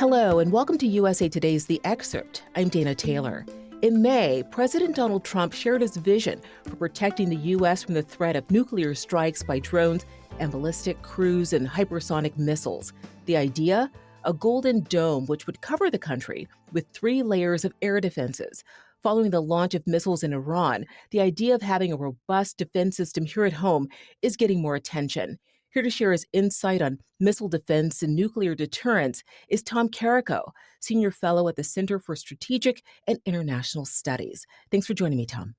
Hello, and welcome to USA Today's The Excerpt. I'm Dana Taylor. In May, President Donald Trump shared his vision for protecting the U.S. from the threat of nuclear strikes by drones and ballistic, cruise, and hypersonic missiles. The idea? A golden dome which would cover the country with 3 layers of air defenses. Following the launch of missiles in Iran, the idea of having a robust defense system here at home is getting more attention. Here to share his insight on missile defense and nuclear deterrence is Tom Karako, Senior Fellow at the Center for Strategic and International Studies. Thanks for joining me, Tom.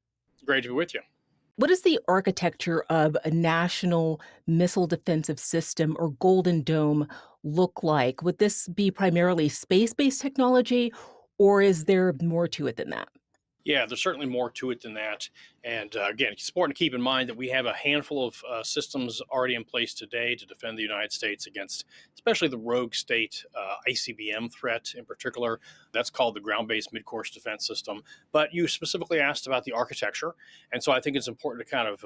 Great to be with you. What is the architecture of a national missile defensive system or Golden Dome look like? Would this be primarily space-based technology, or is there more to it than that? Yeah, there's certainly more to it than that. And again, it's important to keep in mind that we have a handful of systems already in place today to defend the United States against especially the rogue state ICBM threat in particular. That's called the ground-based mid-course defense system. But you specifically asked about the architecture. And so I think it's important to kind of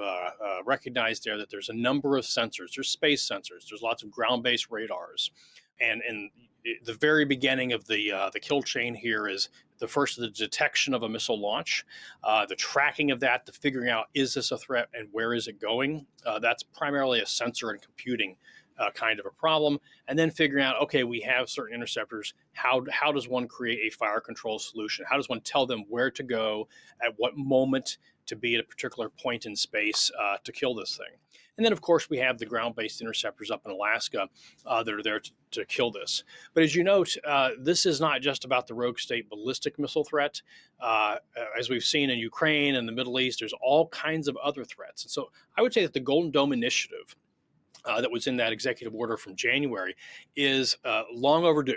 recognize there that there's a number of sensors. There's space sensors. There's lots of ground-based radars. And the very beginning of the kill chain here is the detection of a missile launch, the tracking of that, the figuring out, is this a threat and where is it going? That's primarily a sensor and computing kind of a problem. And then figuring out, okay, we have certain interceptors. How does one create a fire control solution? How does one tell them where to go, at what moment to be at a particular point in space to kill this thing? And then, of course, we have the ground-based interceptors up in Alaska that are there to kill this. But as you note, this is not just about the rogue state ballistic missile threat. As we've seen in Ukraine and the Middle East, there's all kinds of other threats. And so I would say that the Golden Dome initiative that was in that executive order from January is long overdue.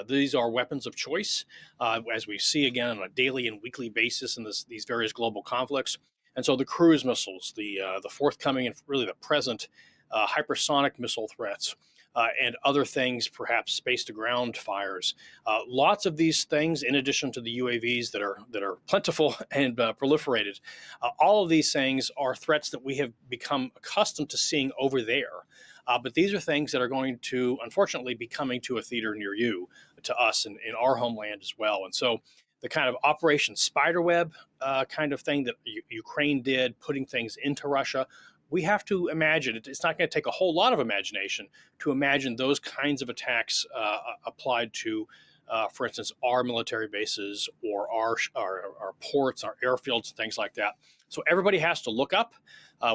These are weapons of choice, as we see again on a daily and weekly basis in these various global conflicts. And so the cruise missiles, the forthcoming and really the present hypersonic missile threats, and other things, perhaps space-to-ground fires. Lots of these things, in addition to the UAVs that are plentiful and proliferated, all of these things are threats that we have become accustomed to seeing over there. But these are things that are going to, unfortunately, be coming to a theater near you, to us in our homeland as well. And so the kind of Operation Spiderweb kind of thing that Ukraine did, putting things into Russia, we have to imagine, it's not going to take a whole lot of imagination to imagine those kinds of attacks applied to, for instance, our military bases or our ports, our airfields, and things like that. So everybody has to look up.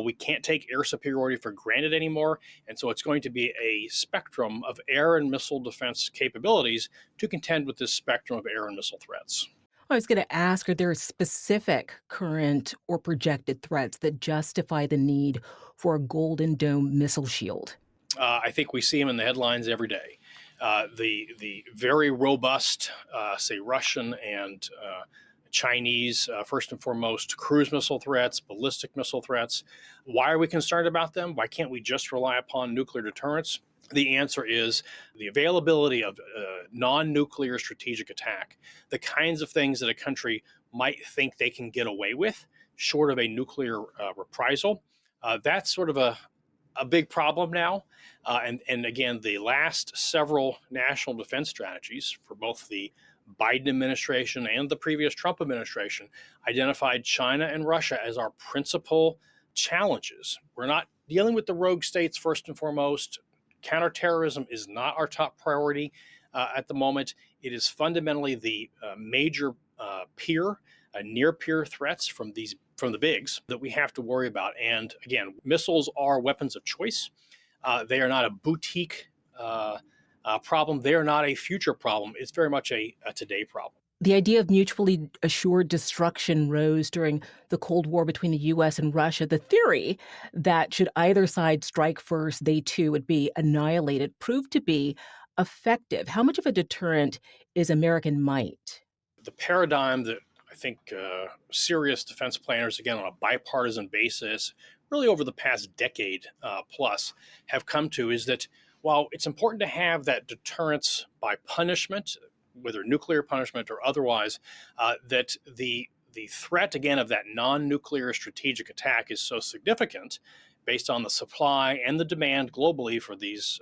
We can't take air superiority for granted anymore. And so it's going to be a spectrum of air and missile defense capabilities to contend with this spectrum of air and missile threats. I was going to ask, are there specific current or projected threats that justify the need for a Golden Dome missile shield? I think we see them in the headlines every day. The very robust, say, Russian and Chinese, first and foremost, cruise missile threats, ballistic missile threats. Why are we concerned about them? Why can't we just rely upon nuclear deterrence? The answer is the availability of non-nuclear strategic attack, the kinds of things that a country might think they can get away with, short of a nuclear reprisal. That's sort of a big problem now. And again, the last several national defense strategies for both the Biden administration and the previous Trump administration identified China and Russia as our principal challenges. We're not dealing with the rogue states first and foremost. Counterterrorism is not our top priority at the moment. It is fundamentally the major near-peer threats from the bigs that we have to worry about. And again, missiles are weapons of choice. They are not a boutique problem. They are not a future problem. It's very much a today problem. The idea of mutually assured destruction rose during the Cold War between the U.S. and Russia. The theory that should either side strike first, they too would be annihilated proved to be effective. How much of a deterrent is American might? The paradigm that I think serious defense planners, again, on a bipartisan basis, really over the past decade plus, have come to is that while it's important to have that deterrence by punishment, whether nuclear punishment or otherwise, that the threat, again, of that non-nuclear strategic attack is so significant based on the supply and the demand globally for these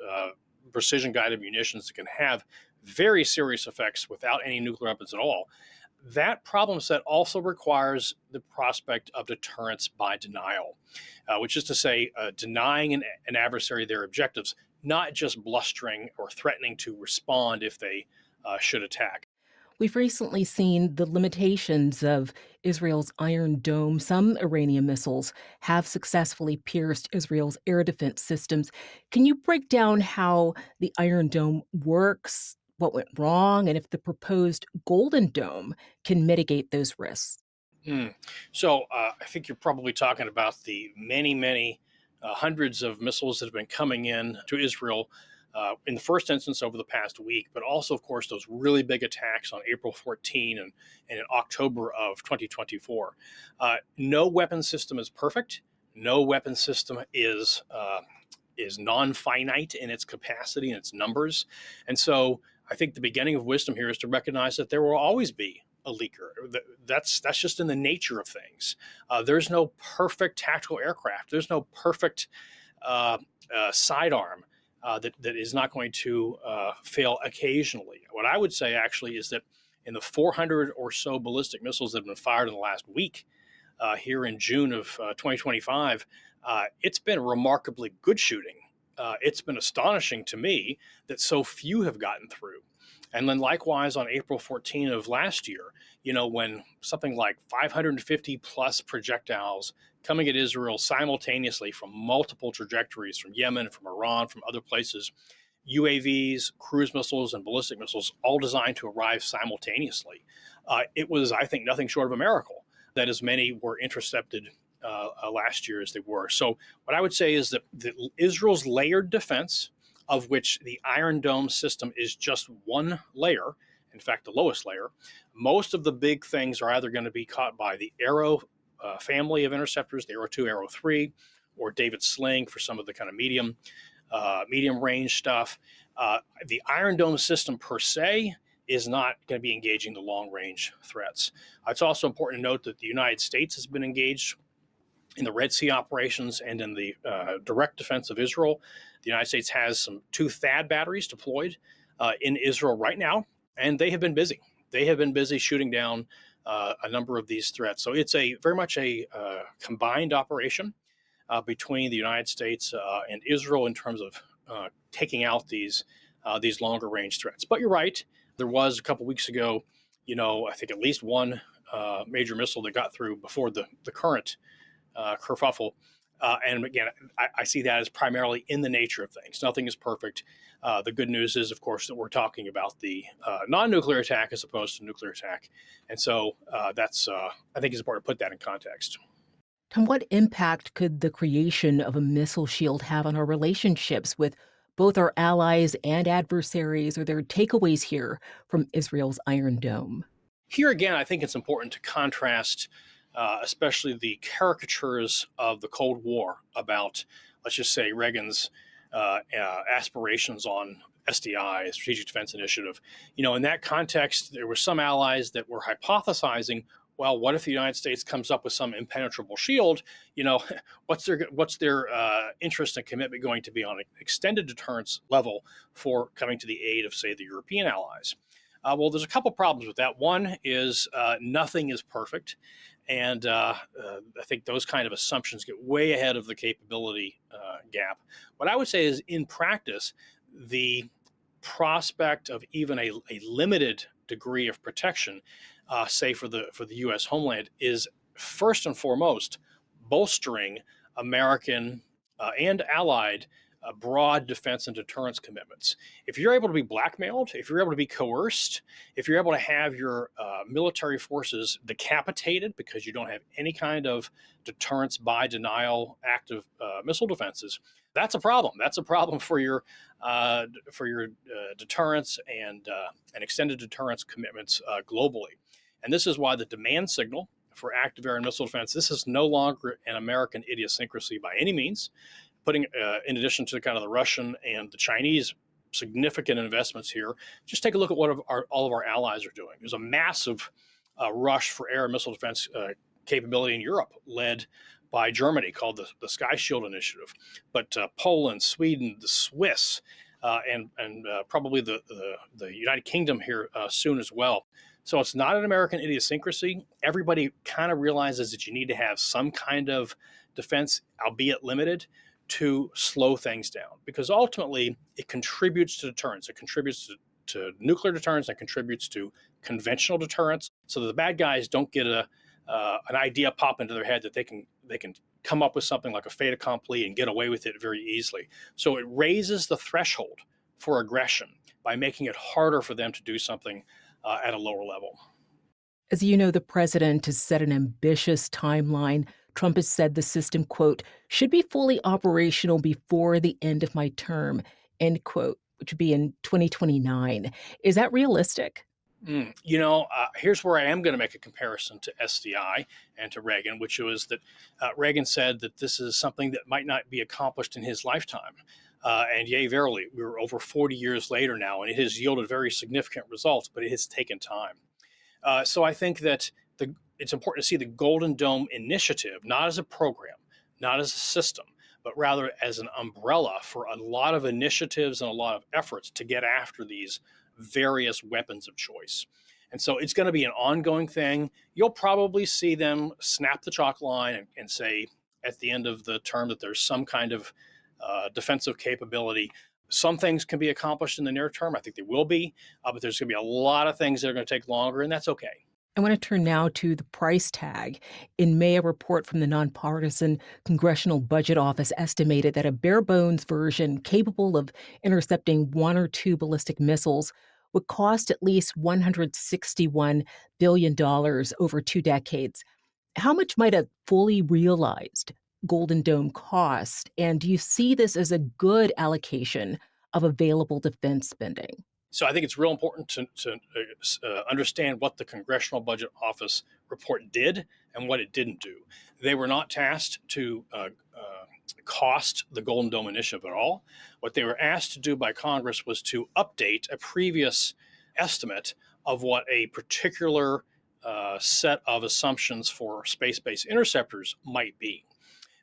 precision-guided munitions that can have very serious effects without any nuclear weapons at all. That problem set also requires the prospect of deterrence by denial, which is to say, denying an adversary their objectives, not just blustering or threatening to respond if they should attack. We've recently seen the limitations of Israel's Iron Dome. Some Iranian missiles have successfully pierced Israel's air defense systems. Can you break down how the Iron Dome works, what went wrong, and if the proposed Golden Dome can mitigate those risks? Hmm. So I think you're probably talking about the many hundreds of missiles that have been coming in to Israel in the first instance over the past week, but also, of course, those really big attacks on April 14 and in October of 2024. No weapon system is perfect. No weapon system is non-finite in its capacity and its numbers. And so I think the beginning of wisdom here is to recognize that there will always be a leaker. That's just in the nature of things. There's no perfect tactical aircraft. There's no perfect sidearm that is not going to fail occasionally. What I would say actually is that in the 400 or so ballistic missiles that have been fired in the last week, here in June of 2025, it's been remarkably good shooting. It's been astonishing to me that so few have gotten through. And then likewise on April 14 of last year, when something like 550 plus projectiles coming at Israel simultaneously from multiple trajectories, from Yemen, from Iran, from other places, UAVs, cruise missiles, and ballistic missiles, all designed to arrive simultaneously. It was, I think, nothing short of a miracle that as many were intercepted last year as they were. So what I would say is that Israel's layered defense, of which the Iron Dome system is just one layer, in fact, the lowest layer, most of the big things are either going to be caught by the Arrow family of interceptors, the Arrow 2, Arrow 3, or David Sling for some of the kind of medium range stuff. The Iron Dome system per se is not going to be engaging the long range threats. It's also important to note that the United States has been engaged in the Red Sea operations and in the direct defense of Israel. The United States has two THAAD batteries deployed in Israel right now, and they have been busy. They have been busy shooting down a number of these threats. So it's very much a combined operation between the United States and Israel in terms of taking out these longer range threats. But you're right. There was a couple weeks ago, I think at least one major missile that got through before the current kerfuffle. And again, I see that as primarily in the nature of things. Nothing is perfect. The good news is, of course, that we're talking about the non-nuclear attack as opposed to nuclear attack. And so that's, I think it's important to put that in context. And what impact could the creation of a missile shield have on our relationships with both our allies and adversaries? Are there takeaways here from Israel's Iron Dome? Here again, I think it's important to contrast especially the caricatures of the Cold War about, let's just say, Reagan's aspirations on SDI, Strategic Defense Initiative. In that context, there were some allies that were hypothesizing, well, what if the United States comes up with some impenetrable shield? What's their interest and commitment going to be on an extended deterrence level for coming to the aid of, say, the European allies? Well, there's a couple problems with that. One is nothing is perfect. And I think those kind of assumptions get way ahead of the capability gap. What I would say is, in practice, the prospect of even a limited degree of protection, say for the U.S. homeland, is first and foremost bolstering American and allied broad defense and deterrence commitments. If you're able to be blackmailed, if you're able to be coerced, if you're able to have your military forces decapitated because you don't have any kind of deterrence by denial active missile defenses, that's a problem. That's a problem for your deterrence and extended deterrence commitments globally. And this is why the demand signal for active air and missile defense, this is no longer an American idiosyncrasy by any means. Putting, in addition to kind of the Russian and the Chinese significant investments here, just take a look at what all of our allies are doing. There's a massive rush for air and missile defense capability in Europe, led by Germany, called the Sky Shield Initiative. But Poland, Sweden, the Swiss, and probably the United Kingdom here soon as well. So it's not an American idiosyncrasy. Everybody kind of realizes that you need to have some kind of defense, albeit limited, to slow things down, because ultimately it contributes to deterrence. It contributes to nuclear deterrence and contributes to conventional deterrence, so that the bad guys don't get an idea pop into their head that they can come up with something like a fait accompli and get away with it very easily. So it raises the threshold for aggression by making it harder for them to do something at a lower level. As you know, the president has set an ambitious timeline. Trump has said the system, quote, should be fully operational before the end of my term, end quote, which would be in 2029. Is that realistic? Here's where I am going to make a comparison to SDI and to Reagan, which was that Reagan said that this is something that might not be accomplished in his lifetime. And yea, verily, we're over 40 years later now, and it has yielded very significant results, but it has taken time. So I think that it's important to see the Golden Dome initiative not as a program, not as a system, but rather as an umbrella for a lot of initiatives and a lot of efforts to get after these various weapons of choice. And so it's going to be an ongoing thing. You'll probably see them snap the chalk line and say at the end of the term that there's some kind of defensive capability. Some things can be accomplished in the near term. I think they will be, but there's going to be a lot of things that are going to take longer, and that's okay. I want to turn now to the price tag. In May, a report from the nonpartisan Congressional Budget Office estimated that a bare bones version capable of intercepting one or two ballistic missiles would cost at least $161 billion over 2 decades. How much might a fully realized Golden Dome cost? And do you see this as a good allocation of available defense spending? So I think it's real important to understand what the Congressional Budget Office report did and what it didn't do. They were not tasked to cost the Golden Dome initiative at all. What they were asked to do by Congress was to update a previous estimate of what a particular set of assumptions for space-based interceptors might be.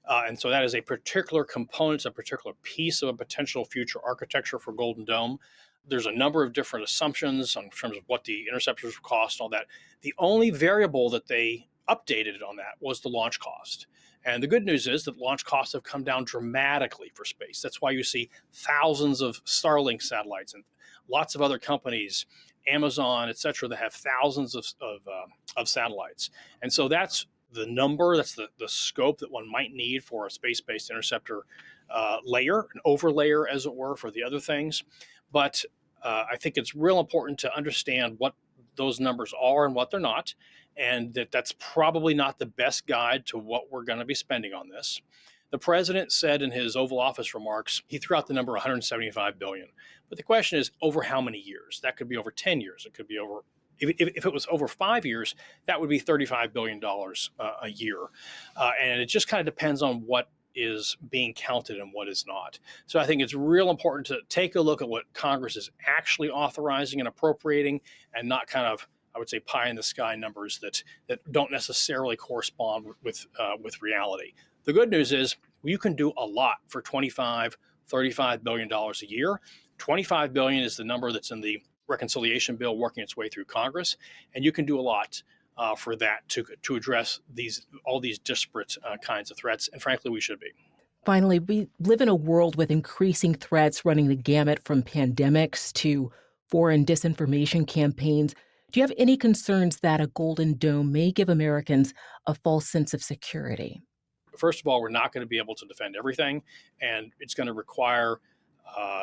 And so that is a particular component, a particular piece of a potential future architecture for Golden Dome. There's a number of different assumptions in terms of what the interceptors will cost and all that. The only variable that they updated on that was the launch cost. And the good news is that launch costs have come down dramatically for space. That's why you see thousands of Starlink satellites and lots of other companies, Amazon, et cetera, that have thousands of satellites. And so that's the number, that's the scope that one might need for a space-based interceptor layer, an overlayer, as it were, for the other things. But I think it's real important to understand what those numbers are and what they're not, and that's probably not the best guide to what we're going to be spending on this. The president said in his Oval Office remarks, he threw out the number 175 billion. But the question is, over how many years? That could be over 10 years. It could be over, if it was over 5 years, that would be $35 billion a year. And it just kind of depends on what is being counted and what is not. So I think it's real important to take a look at what Congress is actually authorizing and appropriating, and not kind of, I would say, pie in the sky numbers that don't necessarily correspond with reality. The good news is you can do a lot for $35 billion a year. 25 billion is the number that's in the reconciliation bill working its way through Congress, and you can do a lot for that to address all these disparate kinds of threats, and frankly, we should be. Finally, we live in a world with increasing threats running the gamut from pandemics to foreign disinformation campaigns. Do you have any concerns that a Golden Dome may give Americans a false sense of security? First of all, we're not going to be able to defend everything, and it's going to require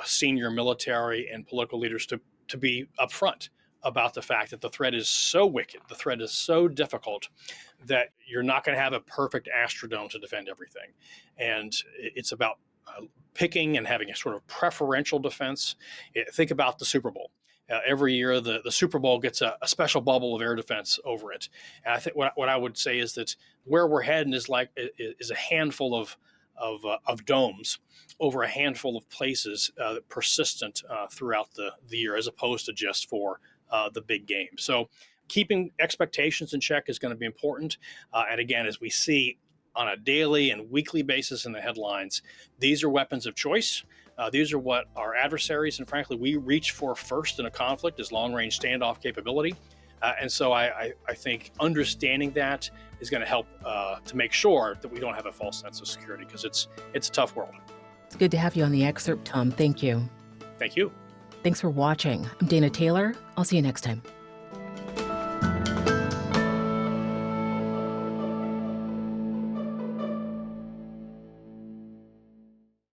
senior military and political leaders to be upfront about the fact that the threat is so wicked, the threat is so difficult, that you're not going to have a perfect Astrodome to defend everything. And it's about picking and having a sort of preferential defense. Think about the Super Bowl. Every year, the Super Bowl gets a special bubble of air defense over it. And I think what I would say is that where we're heading is a handful of domes over a handful of places, persistent throughout the year, as opposed to just for the big game. So keeping expectations in check is going to be important. And again, as we see on a daily and weekly basis in the headlines, these are weapons of choice. These are what our adversaries and frankly we reach for first in a conflict is long-range standoff capability. And so I think understanding that is going to help to make sure that we don't have a false sense of security because it's a tough world. It's good to have you on the excerpt, Tom. Thank you. Thank you. Thanks for watching. I'm Dana Taylor. I'll see you next time.